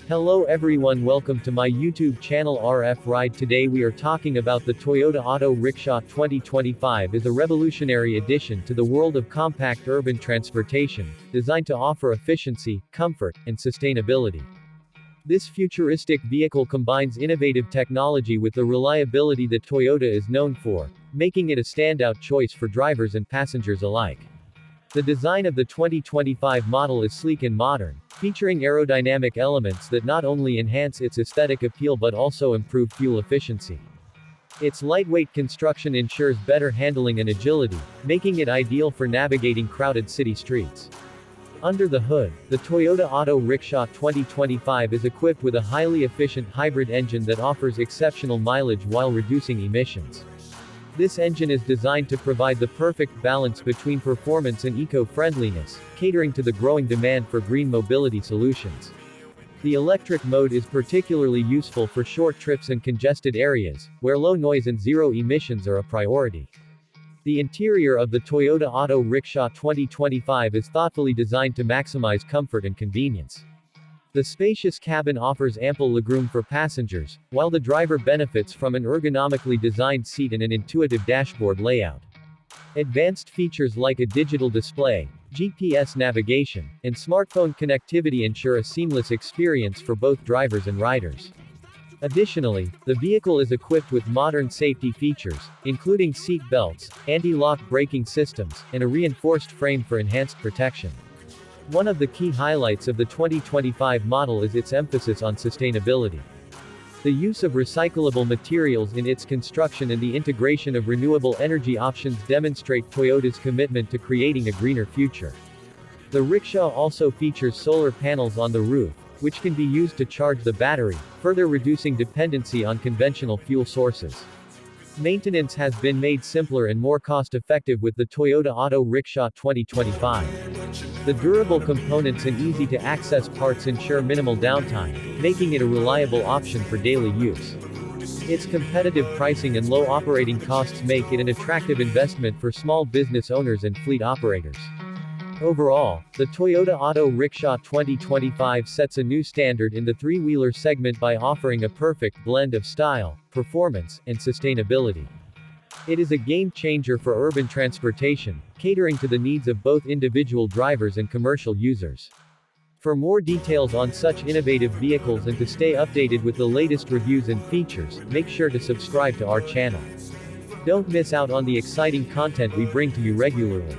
Hello everyone, welcome to my YouTube channel RF Ride. Today we are talking about the Toyota Auto Rickshaw 2025 is a revolutionary addition to the world of compact urban transportation, designed to offer efficiency, comfort, and sustainability. This futuristic vehicle combines innovative technology with the reliability that Toyota is known for, making it a standout choice for drivers and passengers alike. The design of the 2025 model is sleek and modern, featuring aerodynamic elements that not only enhance its aesthetic appeal but also improve fuel efficiency. Its lightweight construction ensures better handling and agility, making it ideal for navigating crowded city streets. Under the hood, the Toyota Auto Rickshaw 2025 is equipped with a highly efficient hybrid engine that offers exceptional mileage while reducing emissions. This engine is designed to provide the perfect balance between performance and eco-friendliness, catering to the growing demand for green mobility solutions. The electric mode is particularly useful for short trips and congested areas, where low noise and zero emissions are a priority. The interior of the Toyota Auto Rickshaw 2025 is thoughtfully designed to maximize comfort and convenience. The spacious cabin offers ample legroom for passengers, while the driver benefits from an ergonomically designed seat and an intuitive dashboard layout. Advanced features like a digital display, GPS navigation, and smartphone connectivity ensure a seamless experience for both drivers and riders. Additionally, the vehicle is equipped with modern safety features, including seat belts, anti-lock braking systems, and a reinforced frame for enhanced protection. One of the key highlights of the 2025 model is its emphasis on sustainability. The use of recyclable materials in its construction and the integration of renewable energy options demonstrate Toyota's commitment to creating a greener future. The rickshaw also features solar panels on the roof, which can be used to charge the battery, further reducing dependency on conventional fuel sources. Maintenance has been made simpler and more cost-effective with the Toyota Auto Rickshaw 2025. The durable components and easy-to-access parts ensure minimal downtime, making it a reliable option for daily use. Its competitive pricing and low operating costs make it an attractive investment for small business owners and fleet operators. Overall, the Toyota Auto Rickshaw 2025 sets a new standard in the three-wheeler segment by offering a perfect blend of style, performance, and sustainability. It is a game changer for urban transportation, catering to the needs of both individual drivers and commercial users. For more details on such innovative vehicles and to stay updated with the latest reviews and features, make sure to subscribe to our channel. Don't miss out on the exciting content we bring to you regularly.